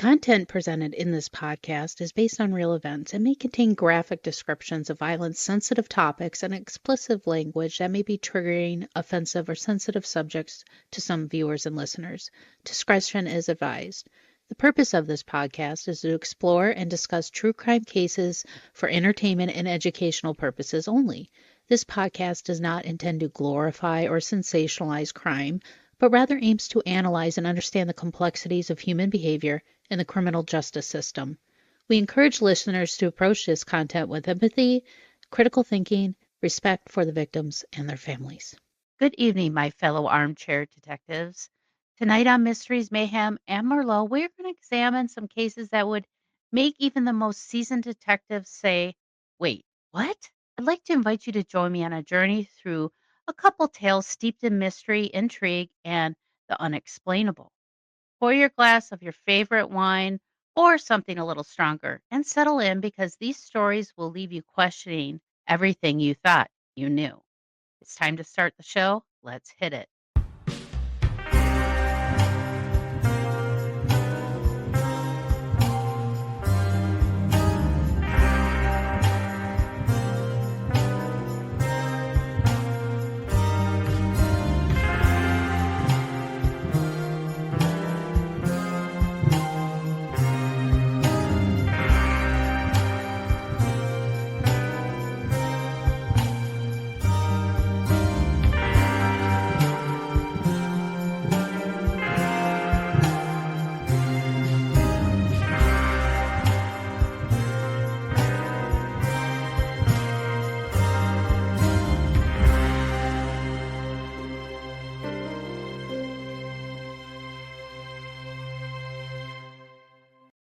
content presented in this podcast is based on real events and may contain graphic descriptions of violence, sensitive topics, and explicit language that may be triggering, offensive, or sensitive subjects to some viewers and listeners. Discretion is advised. The purpose of this podcast is to explore and discuss true crime cases for entertainment and educational purposes only. This podcast does not intend to glorify or sensationalize crime, but rather aims to analyze and understand the complexities of human behavior in the criminal justice system. We encourage listeners to approach this content with empathy, critical thinking, respect for the victims and their families. Good evening, my fellow armchair detectives. Tonight on Mysteries, Mayhem, and Merlot, we're going to examine some cases that would make even the most seasoned detectives say, wait, what? I'd like to invite you to join me on a journey through a couple tales steeped in mystery, intrigue, and the unexplainable. Pour your glass of your favorite wine or something a little stronger and settle in because these stories will leave you questioning everything you thought you knew. It's time to start the show. Let's hit it.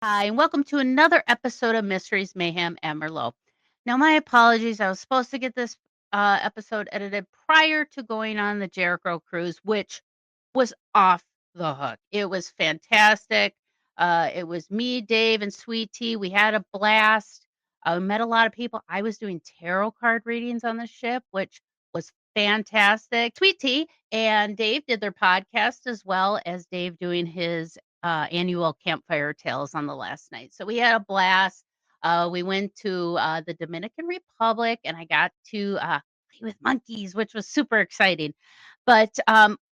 Hi, and welcome to another episode of Mysteries, Mayhem, and Merlot. Now, my apologies. I was supposed to get this episode edited prior to going on the Jericho cruise, which was off the hook. It was fantastic. It was me, Dave, and Sweet Tea. We had a blast. I met a lot of people. I was doing tarot card readings on the ship, which was fantastic. Sweet Tea and Dave did their podcast as well as Dave doing his annual campfire tales on the last night. So we had a blast. We went to the Dominican Republic and I got to play with monkeys, which was super exciting. But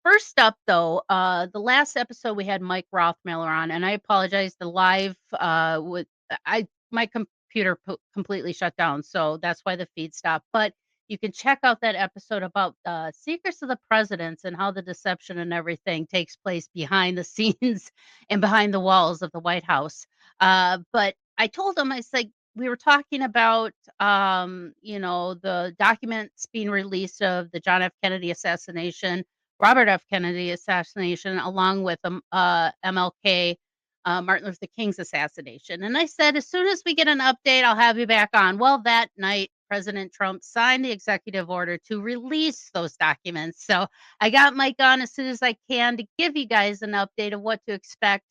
first up, though, the last episode we had Mike Rothmiller on, and I apologize. The live my computer completely shut down, so that's why the feed stopped. But you can check out that episode about secrets of the presidents and how the deception and everything takes place behind the scenes and behind the walls of the White House. But I told him, I said, we were talking about, the documents being released of the John F. Kennedy assassination, Robert F. Kennedy assassination, along with MLK, Martin Luther King's assassination. And I said, as soon as we get an update, I'll have you back on. Well, that night, President Trump signed the executive order to release those documents. So I got Mike on as soon as I can to give you guys an update of what to expect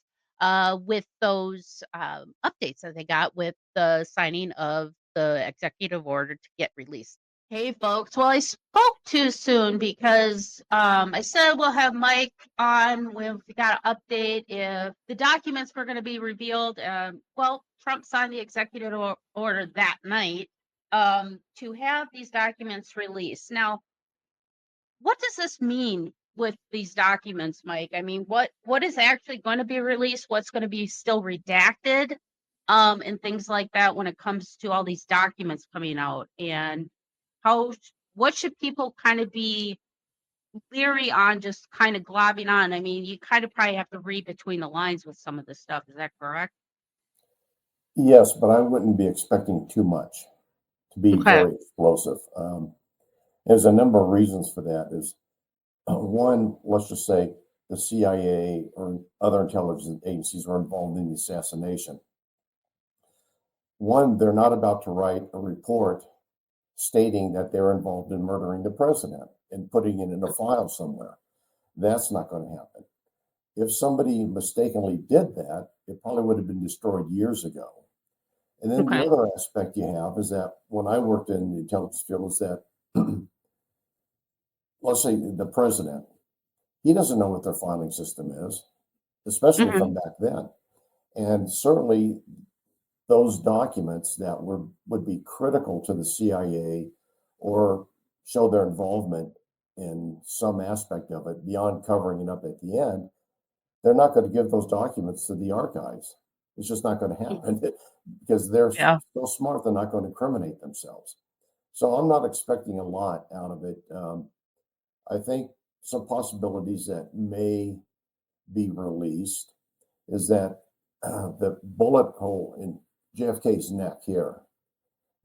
with those updates that they got with the signing of the executive order to get released. Hey, folks. Well, I spoke too soon because I said we'll have Mike on when we got an update if the documents were going to be revealed. Trump signed the executive order that night to have these documents released. Now, what does this mean with these documents, Mike? I mean, what is actually going to be released? What's going to be still redacted? And things like that when it comes to all these documents coming out, and what should people kind of be leery on, just kind of globbing on? I mean, you kind of probably have to read between the lines with some of this stuff. Is that correct? Yes, but I wouldn't be expecting too much to be very explosive. There's a number of reasons for that. Is one, let's just say the CIA or other intelligence agencies were involved in the assassination. One, they're not about to write a report stating that they're involved in murdering the president and putting it in a file somewhere. That's not going to happen. If somebody mistakenly did that, it probably would have been destroyed years ago. And then the other aspect you have is that when I worked in the intelligence field is that, let's say the president, he doesn't know what their filing system is, especially from back then. And certainly those documents that would be critical to the CIA or show their involvement in some aspect of it beyond covering it up at the end, they're not going to give those documents to the archives. It's just not going to happen because they're Yeah. so smart, they're not going to incriminate themselves. So I'm not expecting a lot out of it. I think some possibilities that may be released is that the bullet hole in JFK's neck here,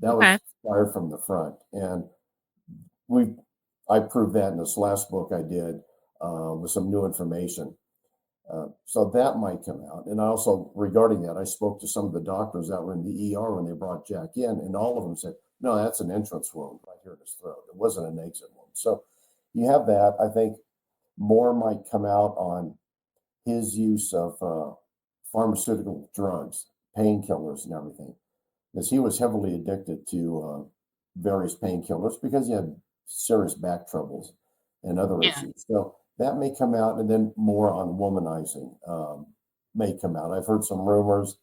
that Okay. was fired from the front. And I proved that in this last book I did with some new information. So that might come out. And also regarding that, I spoke to some of the doctors that were in the ER when they brought Jack in, and all of them said, no, that's an entrance wound right here in his throat. It wasn't an exit wound. So you have that. I think more might come out on his use of pharmaceutical drugs, painkillers, and everything, because he was heavily addicted to various painkillers because he had serious back troubles and other Yeah. issues. So that may come out, and then more on womanizing may come out. I've heard some rumors,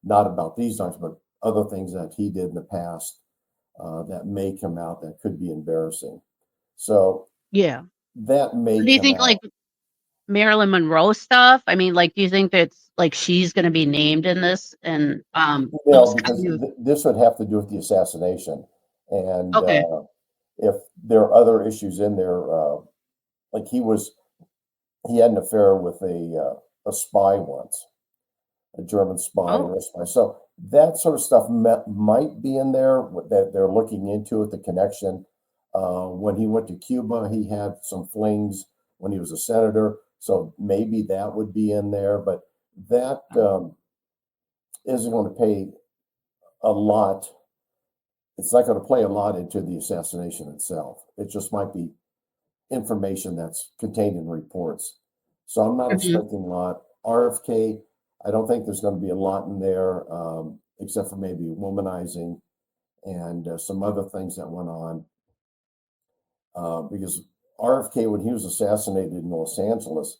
not about these doctors, but other things that he did in the past that may come out that could be embarrassing. So Yeah. that may Do you come think, out. like, Marilyn Monroe stuff? I mean, like, do you think that's like she's gonna be named in this and No, those because kind of this would have to do with the assassination, and okay. if there are other issues in there, like he had an affair with a spy once, a German spy Oh, or a spy. So that sort of stuff might be in there that they're looking into it, the connection. When he went to Cuba, he had some flings when he was a senator. So maybe that would be in there, but that isn't going to pay a lot. It's not going to play a lot into the assassination itself. It just might be information that's contained in reports. So I'm not mhm, expecting a lot. RFK, I don't think there's going to be a lot in there, except for maybe womanizing and some other things that went on. Because RFK, when he was assassinated in Los Angeles,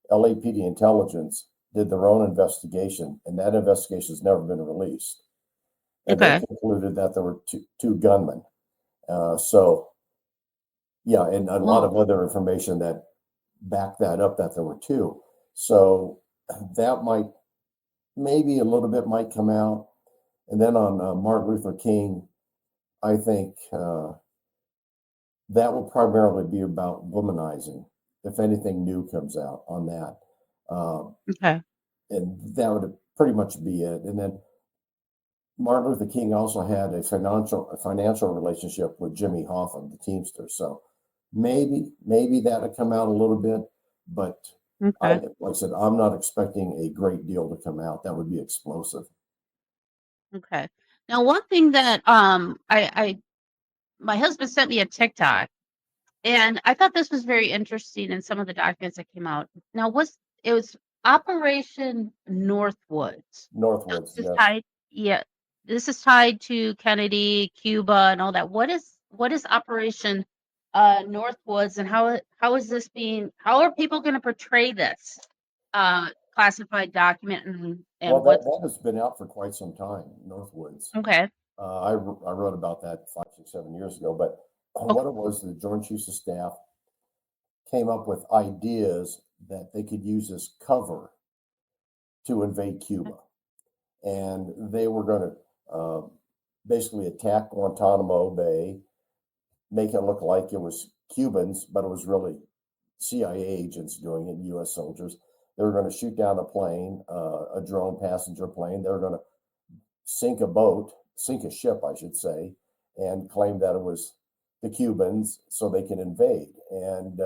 LAPD intelligence did their own investigation, and that investigation has never been released. And they okay, concluded that there were two gunmen. So, yeah, and a lot oh, of other information that back that up that there were two. So that might, maybe a little bit might come out. And then on Martin Luther King, I think that will primarily be about womanizing, if anything new comes out on that. okay, And that would pretty much be it. And then Martin Luther King also had a financial relationship with Jimmy Hoffa, the Teamster. So maybe that would come out a little bit, but okay, like I said, I'm not expecting a great deal to come out. That would be explosive. okay. Now, one thing that I my husband sent me a TikTok, and I thought this was very interesting in some of the documents that came out. Now, it was Operation Northwoods. Now, Northwoods, this is yes. tied, yeah, this is tied to Kennedy, Cuba, and all that. What is Operation Northwoods, and how is this being? How are people going to portray this classified document, Well, and that, what's that has been out for quite some time, Northwoods. okay? I wrote about that 5, 6, 7 years ago, but Okay, what it was, the Joint Chiefs of Staff came up with ideas that they could use as cover to invade Cuba. And they were going to basically attack Guantanamo Bay, make it look like it was Cubans, but it was really CIA agents doing it, U.S. soldiers. They were going to shoot down a plane, a drone passenger plane. They were going to sink a ship, I should say, and claim that it was the Cubans so they can invade. And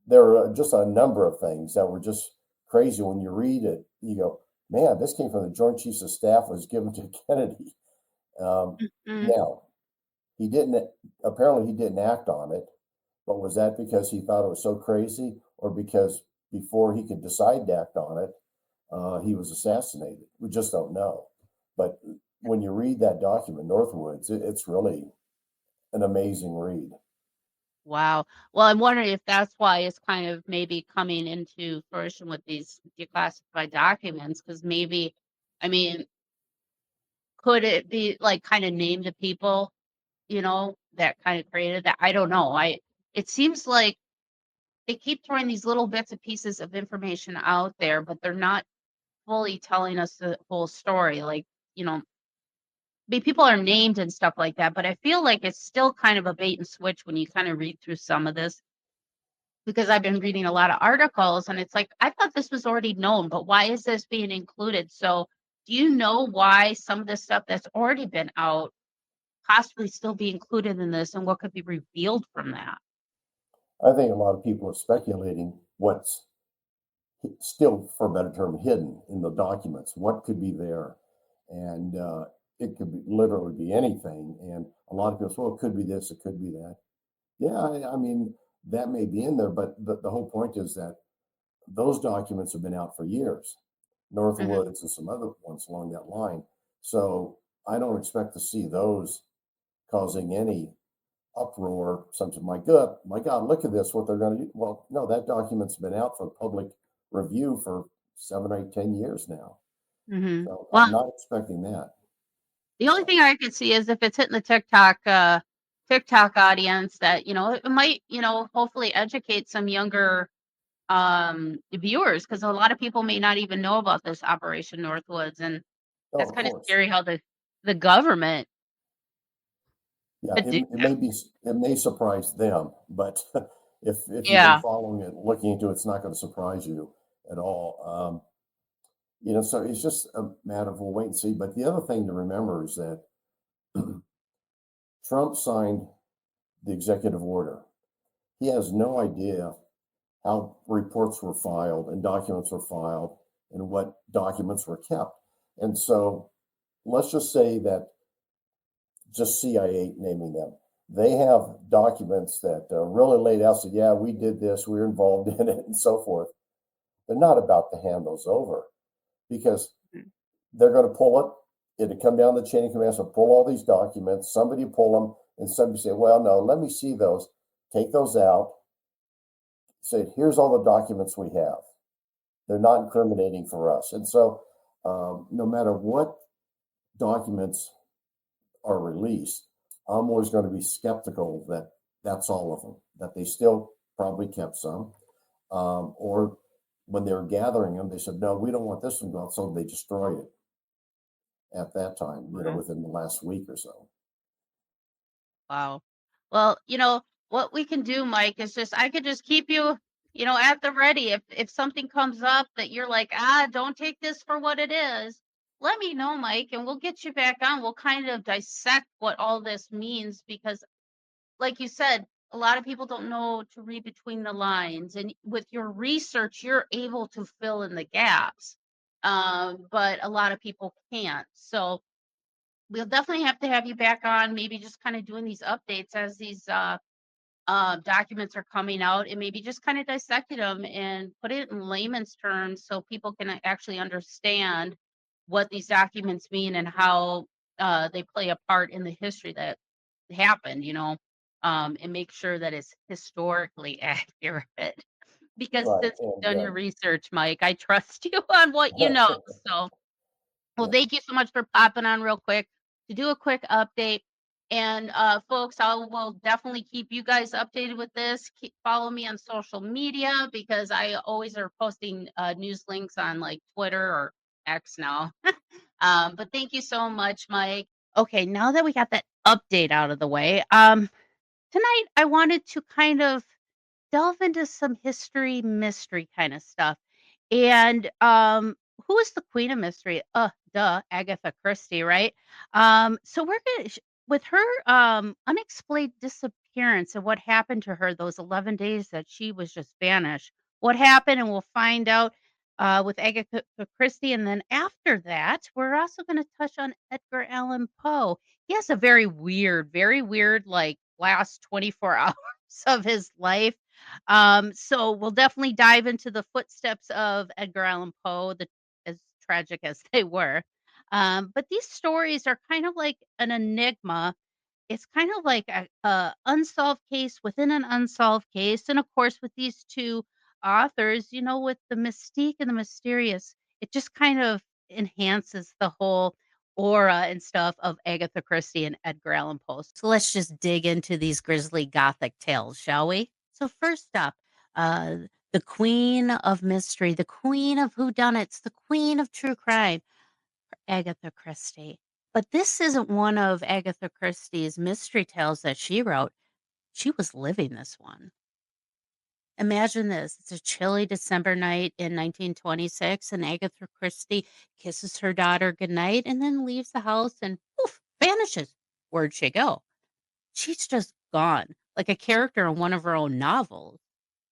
there were just a number of things that were just crazy. When you read it, you go, man, this came from the Joint Chiefs of Staff, was given to Kennedy. Um, mm, now, he didn't, apparently, he didn't act on it, but was that because he thought it was so crazy, or because before he could decide to act on it, he was assassinated? We just don't know. But when you read that document, Northwoods, it's really an amazing read. Wow. Well, I'm wondering if that's why it's kind of maybe coming into fruition with these declassified documents, because maybe, I mean, could it be like kind of name the people, that kind of created that? I don't know. It seems like they keep throwing these little bits and pieces of information out there, but they're not fully telling us the whole story. Like, you know, people are named and stuff like that, but I feel like it's still kind of a bait and switch when you kind of read through some of this because I've been reading a lot of articles and it's like, I thought this was already known, but why is this being included? So, do you know why some of the stuff that's already been out possibly still be included in this and what could be revealed from that? I think a lot of people are speculating what's still, for a better term, hidden in the documents. What could be there? And it could literally be anything. And a lot of people say, well, it could be this, it could be that. Yeah, I mean, that may be in there, but the whole point is that those documents have been out for years, Hmm. Northwoods and some other ones along that line. So I don't expect to see those causing any uproar. Something, my God, look at this, what they're going to do. Well, no, that document's been out for public review for 7, 8, 10 years now. Hmm. So Well, I'm not expecting that. the only thing I could see is if it's hitting the TikTok audience that, it might, hopefully educate some younger viewers because a lot of people may not even know about this Operation Northwoods and Oh, that's of kind of course. scary how the government Yeah, could do it that. may be, it may surprise them, but if you've been Yeah. following it, looking into it, it's not going to surprise you at all. So it's just a matter of we'll wait and see. But the other thing to remember is that Trump signed the executive order. He has no idea how reports were filed and documents were filed and what documents were kept. And so let's just say that just CIA naming them. They have documents that really laid out, said, yeah, we did this, we were involved in it, and so forth. They're not about to hand those over because Mhm. they're going to pull it. It'll come down the chain of command, so pull all these documents, somebody pull them, and somebody say, well, no, let me see those, take those out, say, here's all the documents we have. They're not incriminating for us. And so, no matter what documents are released, I'm always going to be skeptical that that's all of them, that they still probably kept some. Or when they were gathering them, they said, no, we don't want this one gone. So they destroyed it at that time, Wow. within the last week or so. Wow. Well, what we can do, Mike, is just I could just keep you, at the ready. If something comes up that you're like, don't take this for what it is, let me know, Mike, and we'll get you back on. We'll kind of dissect what all this means because like you said, a lot of people don't know to read between the lines. And with your research, you're able to fill in the gaps. But a lot of people can't. So we'll definitely have to have you back on, maybe just kind of doing these updates as these documents are coming out and maybe just kind of dissecting them and put it in layman's terms so people can actually understand what these documents mean and how they play a part in the history that happened, and make sure that it's historically accurate. Because Right. since you've And done your research, Mike, I trust you on what you know. So, well, yeah, thank you so much for popping on real quick to do a quick update. And folks, I will definitely keep you guys updated with this. Follow me on social media because I always are posting news links on like Twitter or X now. But thank you so much, Mike. Okay, now that we got that update out of the way, tonight I wanted to kind of delve into some history, mystery kind of stuff. And who is the queen of mystery? Duh, Agatha Christie, right? So we're gonna with her unexplained disappearance and what happened to her those 11 days that she was just vanished. What happened, and we'll find out with Agatha Christie. And then after that, we're also going to touch on Edgar Allan Poe. He has a very weird, like last 24 hours of his life. So we'll definitely dive into the footsteps of Edgar Allan Poe, as tragic as they were. But these stories are kind of like an enigma It's kind of like a unsolved case within an unsolved case, and of course, with these 2 authors, with the mystique and the mysterious, it just kind of enhances the whole aura and stuff of Agatha Christie and Edgar Allan Poe. So let's just dig into these grisly Gothic tales, shall we? So first up, uh, the queen of mystery, the queen of whodunits, the queen of true crime. Agatha Christie. But this isn't one of Agatha Christie's mystery tales that she wrote. She was living this one. Imagine this. It's a chilly December night in 1926, and Agatha Christie kisses her daughter goodnight and then leaves the house and poof, vanishes. Where'd she go? She's just gone, like a character in one of her own novels.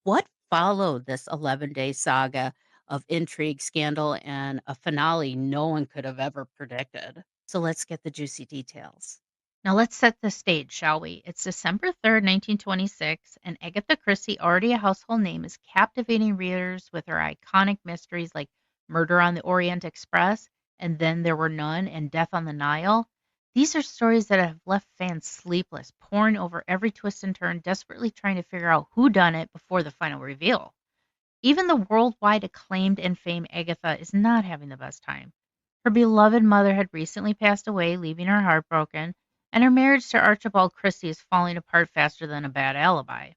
What followed this 11-day saga of intrigue, scandal, and a finale no one could have ever predicted? So let's get the juicy details. Now let's set the stage, shall we? It's December 3rd, 1926, and Agatha Christie, already a household name, is captivating readers with her iconic mysteries like Murder on the Orient Express, and Then There Were None, and Death on the Nile. These are stories that have left fans sleepless, poring over every twist and turn, desperately trying to figure out who done it before the final reveal. Even the worldwide acclaimed and famed Agatha is not having the best time. Her beloved mother had recently passed away, leaving her heartbroken, and her marriage to Archibald Christie is falling apart faster than a bad alibi.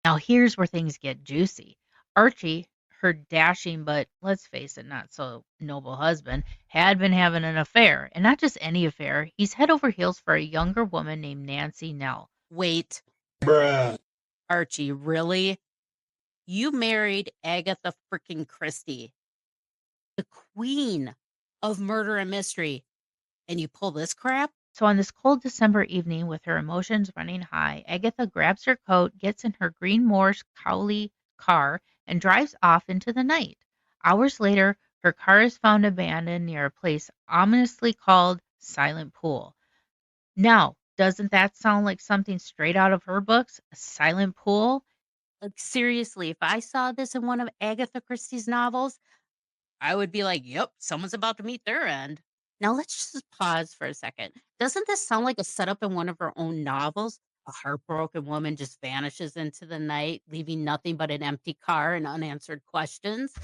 Now, here's where things get juicy. Archie, her dashing but, let's face it, not so noble husband, had been having an affair. And not just any affair, he's head over heels for a younger woman named Nancy Nell. Wait, Bruh. Archie, really? You married Agatha freaking Christie, the queen of murder and mystery, and you pull this crap? So on this cold December evening, with her emotions running high, Agatha grabs her coat, gets in her green Morse Cowley car, and drives off into the night. Hours later, her car is found abandoned near a place ominously called Silent Pool. Now, doesn't that sound like something straight out of her books? A silent pool? Like, seriously, if I saw this in one of Agatha Christie's novels, I would be like, "Yep, someone's about to meet their end." Now let's just pause for a second. Doesn't this sound like a setup in one of her own novels? A heartbroken woman just vanishes into the night, leaving nothing but an empty car and unanswered questions.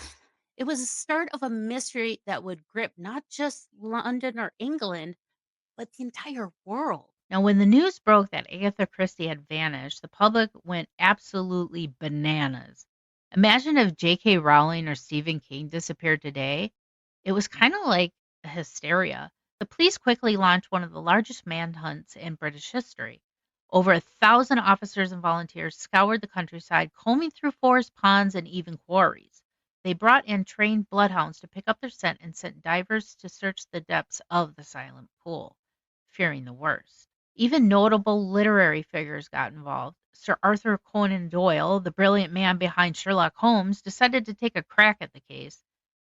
It was the start of a mystery that would grip not just London or England, but the entire world. Now, when the news broke that Agatha Christie had vanished, the public went absolutely bananas. Imagine if J.K. Rowling or Stephen King disappeared today. It was kind of like a hysteria. The police quickly launched one of the largest manhunts in British history. Over 1,000 officers and volunteers scoured the countryside, combing through forest ponds and even quarries. They brought in trained bloodhounds to pick up their scent and sent divers to search the depths of the silent pool, fearing the worst. Even notable literary figures got involved. Sir Arthur Conan Doyle, the brilliant man behind Sherlock Holmes, decided to take a crack at the case.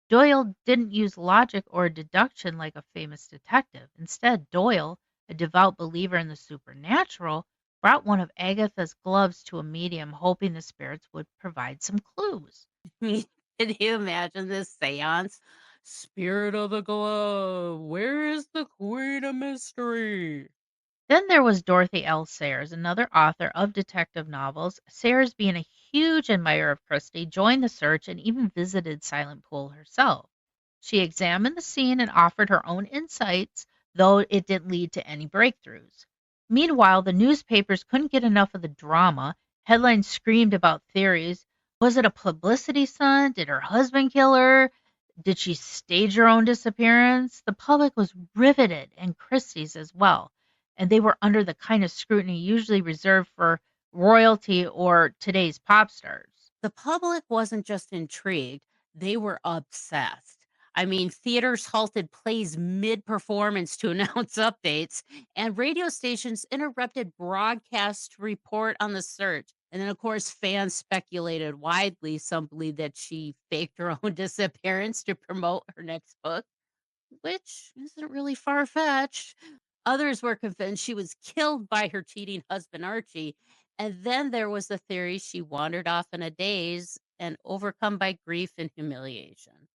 Doyle didn't use logic or deduction like a famous detective. Instead, Doyle, a devout believer in the supernatural, brought one of Agatha's gloves to a medium, hoping the spirits would provide some clues. Can you imagine this seance? Spirit of the glove, where is the queen of mystery? Then there was Dorothy L. Sayers, another author of detective novels. Sayers, being a huge admirer of Christie, joined the search and even visited Silent Pool herself. She examined the scene and offered her own insights, though it didn't lead to any breakthroughs. Meanwhile, the newspapers couldn't get enough of the drama. Headlines screamed about theories. Was it a publicity stunt? Did her husband kill her? Did she stage her own disappearance? The public was riveted, and Christie's as well, and they were under the kind of scrutiny usually reserved for royalty or today's pop stars. The public wasn't just intrigued, they were obsessed. I mean, theaters halted plays mid performance to announce updates, and radio stations interrupted broadcasts to report on the search. And then, of course, fans speculated widely. Some believed that she faked her own disappearance to promote her next book, which isn't really far fetched. Others were convinced she was killed by her cheating husband, Archie. And then there was the theory she wandered off in a daze and overcome by grief and humiliation.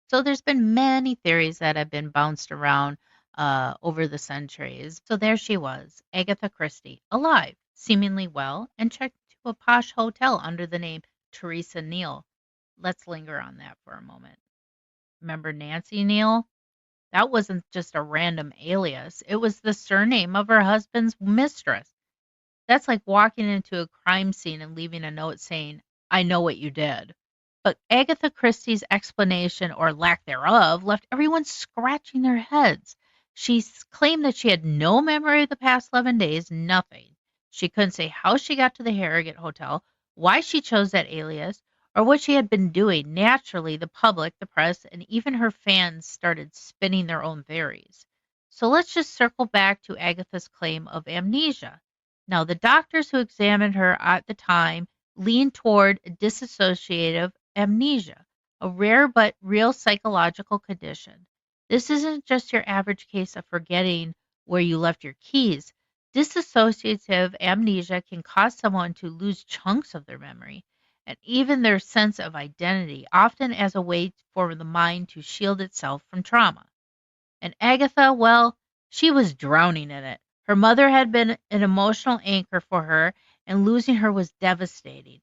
So there's been many theories that have been bounced around. over the centuries. So there she was, Agatha Christie, alive, seemingly well, and checked into a posh hotel under the name Teresa Neal. Let's linger on that for a moment. Remember Nancy Neal? That wasn't just a random alias. It was the surname of her husband's mistress. That's like walking into a crime scene and leaving a note saying, I know what you did. But Agatha Christie's explanation, or lack thereof, left everyone scratching their heads. She claimed that she had no memory of the past 11 days, nothing. She couldn't say how she got to the Harrogate Hotel, why she chose that alias, or what she had been doing. Naturally, the public, the press, and even her fans started spinning their own theories. So let's just circle back to Agatha's claim of amnesia. Now, the doctors who examined her at the time leaned toward dissociative amnesia, a rare but real psychological condition. This isn't just your average case of forgetting where you left your keys. Dissociative amnesia can cause someone to lose chunks of their memory and even their sense of identity, often as a way for the mind to shield itself from trauma. And Agatha, well, she was drowning in it. Her mother had been an emotional anchor for her, and losing her was devastating.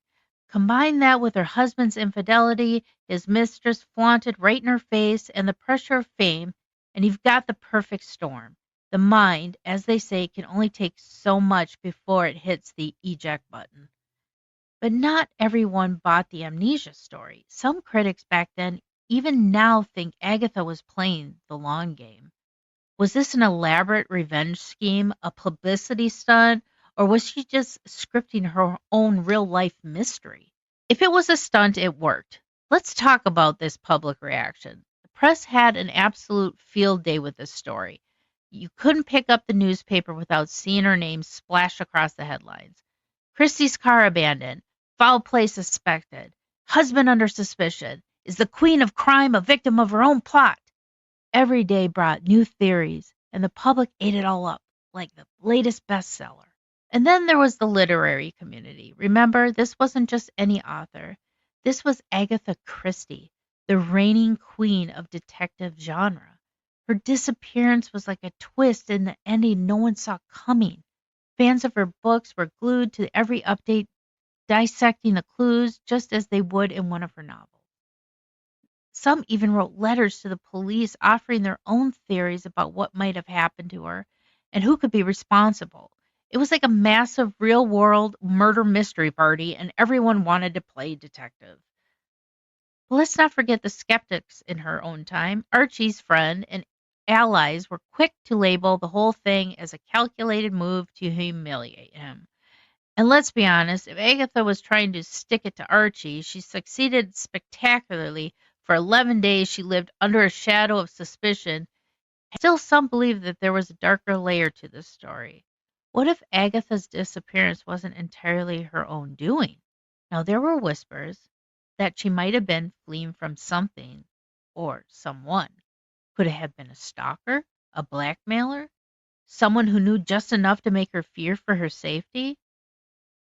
Combine that with her husband's infidelity, his mistress flaunted right in her face, and the pressure of fame, and you've got the perfect storm. The mind, as they say, can only take so much before it hits the eject button. But not everyone bought the amnesia story. Some critics back then, even now, think Agatha was playing the long game. Was this an elaborate revenge scheme, a publicity stunt, or was she just scripting her own real life mystery? If it was a stunt, it worked. Let's talk about this public reaction. The press had an absolute field day with this story. You couldn't pick up the newspaper without seeing her name splash across the headlines. Christie's car abandoned, foul play suspected, husband under suspicion, is the queen of crime a victim of her own plot? Every day brought new theories, and the public ate it all up like the latest bestseller. And then there was the literary community. Remember, this wasn't just any author. This was Agatha Christie, the reigning queen of detective genre. Her disappearance was like a twist in the ending no one saw coming. Fans of her books were glued to every update, dissecting the clues just as they would in one of her novels. Some even wrote letters to the police offering their own theories about what might have happened to her and who could be responsible. It was like a massive real world murder mystery party, and everyone wanted to play detective. But let's not forget the skeptics in her own time. Archie's friend and allies were quick to label the whole thing as a calculated move to humiliate him. And let's be honest, if Agatha was trying to stick it to Archie, she succeeded spectacularly. For 11 days, she lived under a shadow of suspicion. Still, some believe that there was a darker layer to this story. What if Agatha's disappearance wasn't entirely her own doing? Now, there were whispers that she might have been fleeing from something or someone. Could it have been a stalker, a blackmailer, someone who knew just enough to make her fear for her safety?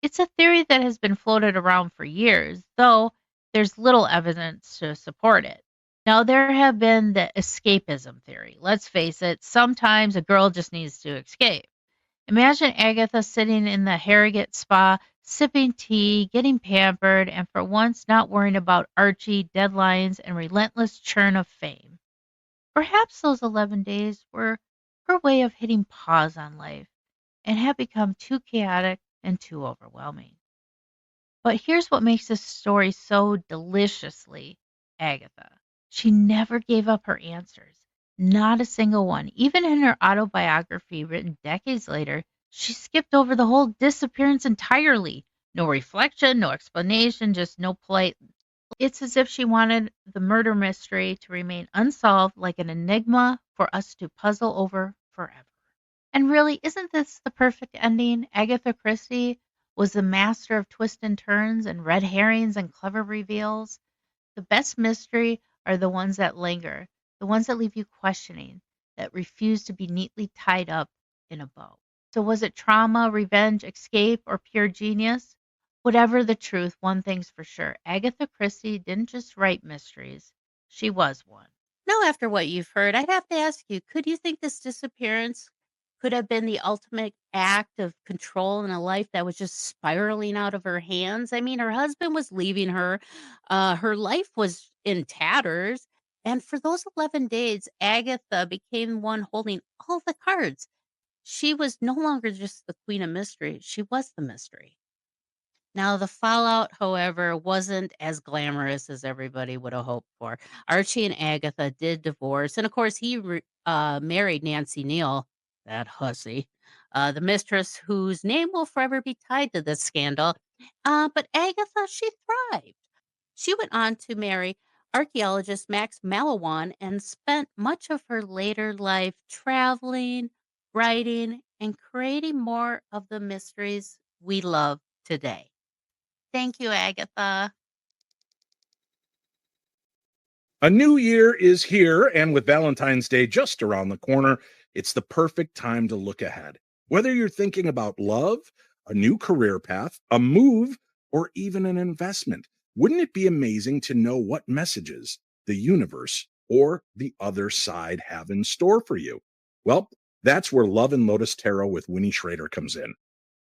It's a theory that has been floated around for years, though there's little evidence to support it. Now, there have been the escapism theory. Let's face it, sometimes a girl just needs to escape. Imagine Agatha sitting in the Harrogate spa, sipping tea, getting pampered, and for once not worrying about Archie, deadlines, and relentless churn of fame. Perhaps those 11 days were her way of hitting pause on life and had become too chaotic and too overwhelming. But here's what makes this story so deliciously Agatha. She never gave up her answers, not a single one. Even in her autobiography written decades later, she skipped over the whole disappearance entirely. No reflection, no explanation, just no polite. It's as if she wanted the murder mystery to remain unsolved, like an enigma for us to puzzle over forever. And really, isn't this the perfect ending? Agatha Christie was the master of twists and turns and red herrings and clever reveals. The best mystery are the ones that linger, the ones that leave you questioning, that refuse to be neatly tied up in a bow. So was it trauma, revenge, escape, or pure genius? Whatever the truth, one thing's for sure. Agatha Christie didn't just write mysteries. She was one. Now, after what you've heard, I'd have to ask you, could you think this disappearance could have been the ultimate act of control in a life that was just spiraling out of her hands? I mean, her husband was leaving her, her life was in tatters. And for those 11 days, Agatha became one holding all the cards. She was no longer just the queen of mystery, she was the mystery. Now, the fallout, however, wasn't as glamorous as everybody would have hoped for. Archie and Agatha did divorce, and of course, he married Nancy Neal, that hussy, the mistress whose name will forever be tied to this scandal. But Agatha, she thrived. She went on to marry archaeologist Max Malawan and spent much of her later life traveling, writing, and creating more of the mysteries we love today. Thank you, Agatha. A new year is here, and with Valentine's Day just around the corner, it's the perfect time to look ahead. Whether you're thinking about love, a new career path, a move, or even an investment, wouldn't it be amazing to know what messages the universe or the other side have in store for you? Well, that's where Love and Lotus Tarot with Winnie Schrader comes in.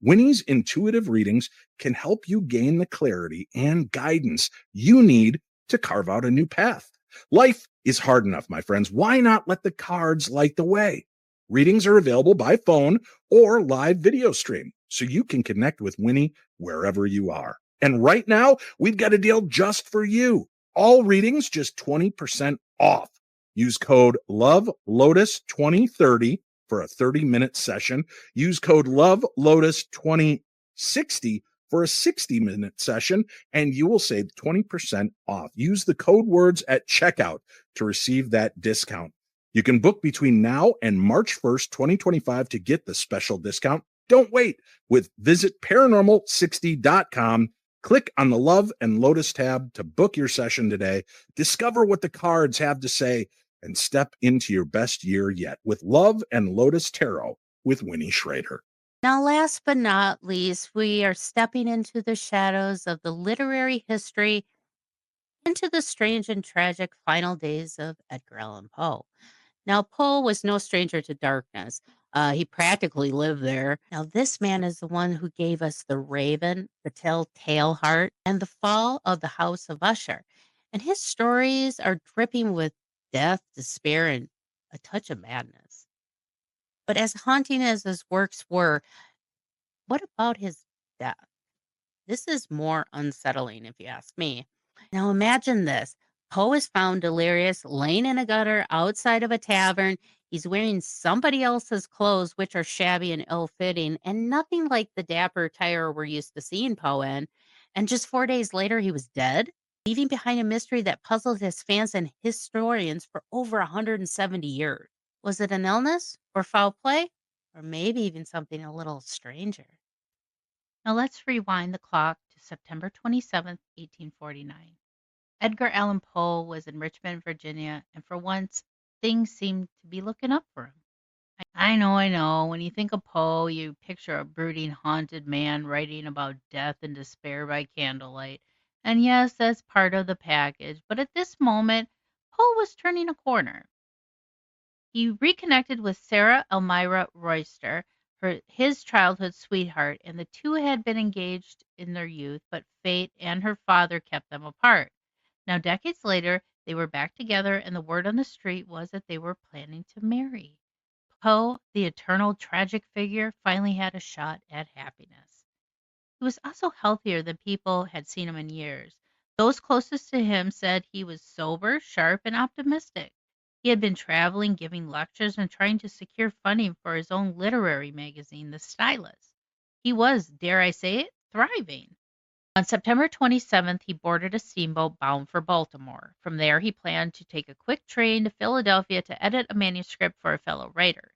Winnie's intuitive readings can help you gain the clarity and guidance you need to carve out a new path. Life is hard enough, my friends. Why not let the cards light the way? Readings are available by phone or live video stream, so you can connect with Winnie wherever you are. And right now, we've got a deal just for you. All readings just 20% off. Use code LOVELOTUS2030 for a 30-minute session. Use code LOVELOTUS2060 for a 60-minute session, and you will save 20% off. Use the code words at checkout to receive that discount. You can book between now and March 1st, 2025 to get the special discount. Don't wait. Visit paranormal60.com. Click on the Love and Lotus tab to book your session today. Discover what the cards have to say and step into your best year yet with Love and Lotus Tarot with Winnie Schrader. Now, last but not least, we are stepping into the shadows of the literary history into the strange and tragic final days of Edgar Allan Poe. Now, Poe was no stranger to darkness. He practically lived there. Now, this man is the one who gave us The Raven, The Telltale Heart, and The Fall of the House of Usher. And his stories are dripping with death, despair, and a touch of madness. But as haunting as his works were, what about his death? This is more unsettling, if you ask me. Now imagine this. Poe is found delirious, laying in a gutter outside of a tavern. He's wearing somebody else's clothes, which are shabby and ill fitting, and nothing like the dapper attire we're used to seeing Poe in. And just 4 days later, he was dead, leaving behind a mystery that puzzled his fans and historians for over 170 years. Was it an illness or foul play? Or maybe even something a little stranger? Now let's rewind the clock to September 27th, 1849. Edgar Allan Poe was in Richmond, Virginia, and for once, things seemed to be looking up for him. I know. When you think of Poe, you picture a brooding, haunted man writing about death and despair by candlelight. And yes, that's part of the package. But at this moment, Poe was turning a corner. He reconnected with Sarah Elmira Royster, his childhood sweetheart, and the two had been engaged in their youth, but fate and her father kept them apart. Now, decades later, they were back together, and the word on the street was that they were planning to marry. Poe, the eternal tragic figure, finally had a shot at happiness. He was also healthier than people had seen him in years. Those closest to him said he was sober, sharp, and optimistic. He had been traveling, giving lectures, and trying to secure funding for his own literary magazine, The Stylus. He was, dare I say it, thriving. On September 27th, he boarded a steamboat bound for Baltimore. From there, he planned to take a quick train to Philadelphia to edit a manuscript for a fellow writer.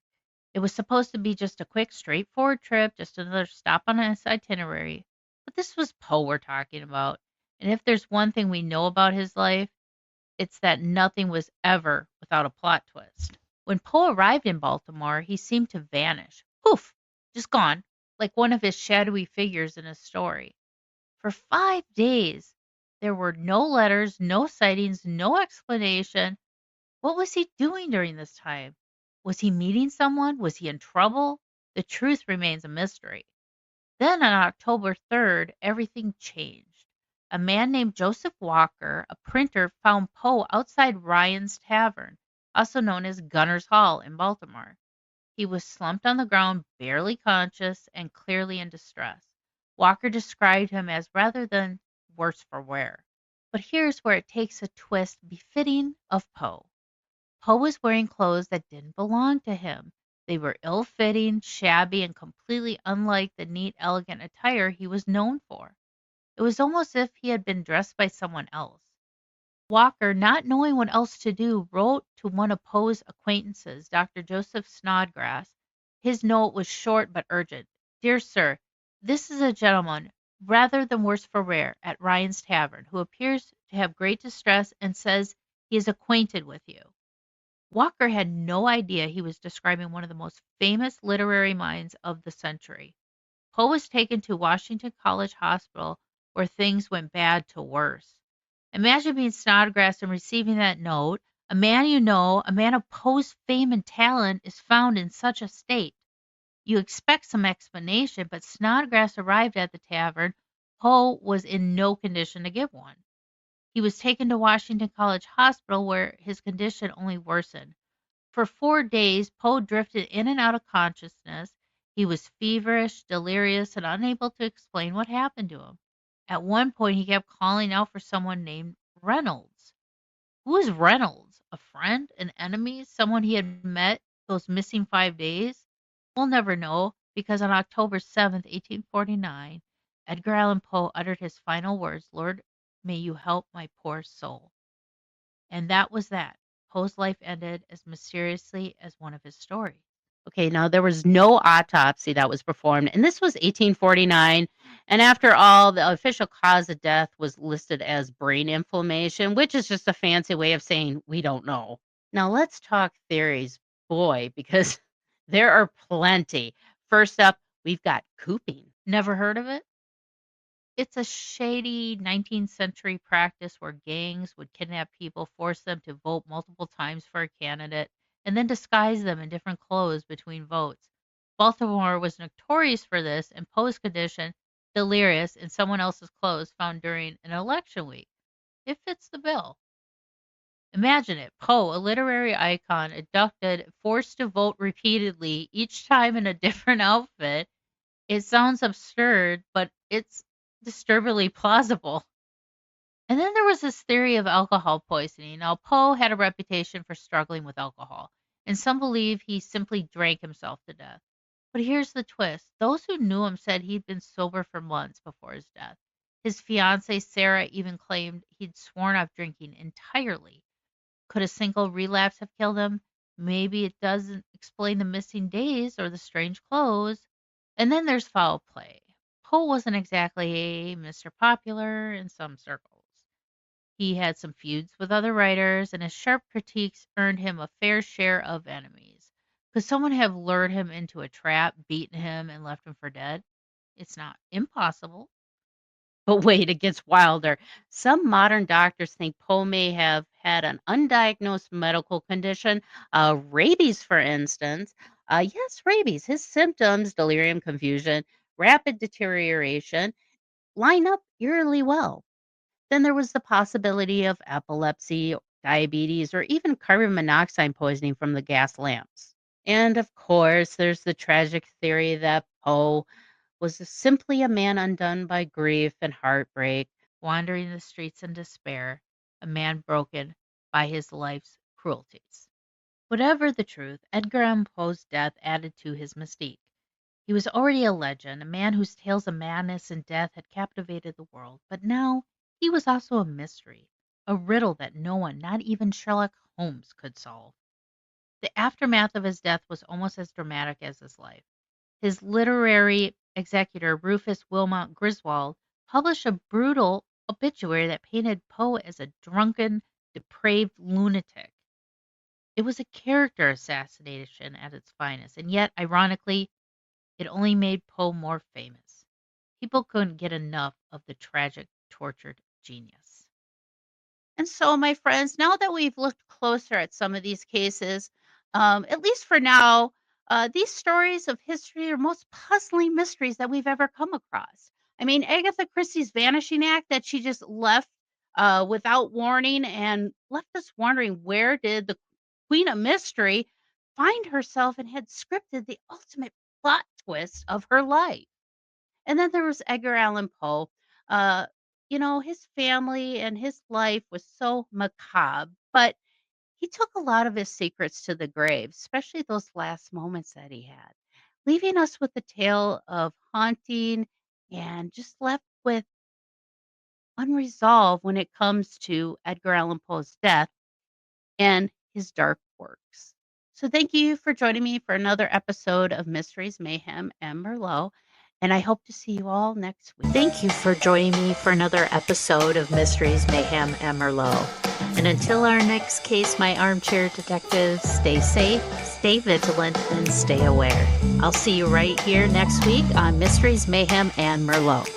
It was supposed to be just a quick, straightforward trip, just another stop on his itinerary. But this was Poe we're talking about. And if there's one thing we know about his life, it's that nothing was ever without a plot twist. When Poe arrived in Baltimore, he seemed to vanish. Poof! Just gone, like one of his shadowy figures in a story. For 5 days, there were no letters, no sightings, no explanation. What was he doing during this time? Was he meeting someone? Was he in trouble? The truth remains a mystery. Then on October 3rd, everything changed. A man named Joseph Walker, a printer, found Poe outside Ryan's Tavern, also known as Gunner's Hall in Baltimore. He was slumped on the ground, barely conscious, and clearly in distress. Walker described him as rather than worse for wear. But here's where it takes a twist befitting of Poe. Poe was wearing clothes that didn't belong to him. They were ill-fitting, shabby, and completely unlike the neat, elegant attire he was known for. It was almost as if he had been dressed by someone else. Walker, not knowing what else to do, wrote to one of Poe's acquaintances, Dr. Joseph Snodgrass. His note was short but urgent. Dear sir, this is a gentleman, rather than worse for wear, at Ryan's Tavern, who appears to have great distress and says he is acquainted with you. Walker had no idea he was describing one of the most famous literary minds of the century. Poe was taken to Washington College Hospital, where things went bad to worse. Imagine being Snodgrass and receiving that note. A man you know, a man of Poe's fame and talent, is found in such a state. You expect some explanation, but Snodgrass arrived at the tavern. Poe was in no condition to give one. He was taken to Washington College Hospital, where his condition only worsened. For 4 days, Poe drifted in and out of consciousness. He was feverish, delirious, and unable to explain what happened to him. At one point, he kept calling out for someone named Reynolds. Who is Reynolds? A friend? An enemy? Someone he had met those missing 5 days? We'll never know, because on October 7th, 1849, Edgar Allan Poe uttered his final words, Lord, may you help my poor soul. And that was that. Poe's life ended as mysteriously as one of his stories. Okay, now there was no autopsy that was performed, and this was 1849. And after all, the official cause of death was listed as brain inflammation, which is just a fancy way of saying we don't know. Now let's talk theories, boy, because there are plenty. First up, we've got cooping. Never heard of it? It's a shady 19th century practice where gangs would kidnap people, force them to vote multiple times for a candidate, and then disguise them in different clothes between votes. Baltimore was notorious for this, and Poe's condition, delirious in someone else's clothes found during an election week. It fits the bill. Imagine it. Poe, a literary icon, abducted, forced to vote repeatedly, each time in a different outfit. It sounds absurd, but it's disturbingly plausible. And then there was this theory of alcohol poisoning. Now, Poe had a reputation for struggling with alcohol, and some believe he simply drank himself to death. But here's the twist. Those who knew him said he'd been sober for months before his death. His fiancée, Sarah, even claimed he'd sworn off drinking entirely. Could a single relapse have killed him? Maybe it doesn't explain the missing days or the strange clothes. And then there's foul play. Poe wasn't exactly Mr. Popular in some circles. He had some feuds with other writers, and his sharp critiques earned him a fair share of enemies. Could someone have lured him into a trap, beaten him, and left him for dead? It's not impossible. But wait, it gets wilder. Some modern doctors think Poe may have had an undiagnosed medical condition, rabies, for instance. Yes, rabies. His symptoms, delirium, confusion, rapid deterioration, line up eerily well. Then there was the possibility of epilepsy, diabetes, or even carbon monoxide poisoning from the gas lamps. And of course, there's the tragic theory that Poe was simply a man undone by grief and heartbreak, wandering the streets in despair, a man broken by his life's cruelties. Whatever the truth, Edgar Allan Poe's death added to his mystique. He was already a legend, a man whose tales of madness and death had captivated the world, but now he was also a mystery, a riddle that no one, not even Sherlock Holmes, could solve. The aftermath of his death was almost as dramatic as his life. His literary executor, Rufus Wilmot Griswold, published a brutal obituary that painted Poe as a drunken, depraved lunatic. It was a character assassination at its finest, and yet, ironically, it only made Poe more famous. People couldn't get enough of the tragic, tortured genius. And so, my friends, now that we've looked closer at some of these cases, at least for now, these stories of history are most puzzling mysteries that we've ever come across. I mean, Agatha Christie's vanishing act that she just left without warning and left us wondering, where did the Queen of Mystery find herself and had scripted the ultimate plot twist of her life? And then there was Edgar Allan Poe. Uh, his family and his life was so macabre, but he took a lot of his secrets to the grave, especially those last moments that he had, leaving us with the tale of haunting and just left with unresolved when it comes to Edgar Allan Poe's death and his dark works. So, thank you for joining me for another episode of Mysteries, Mayhem, and Merlot. And I hope to see you all next week. Thank you for joining me for another episode of Mysteries, Mayhem, and Merlot. And until our next case, my armchair detectives, stay safe, stay vigilant, and stay aware. I'll see you right here next week on Mysteries, Mayhem, and Merlot.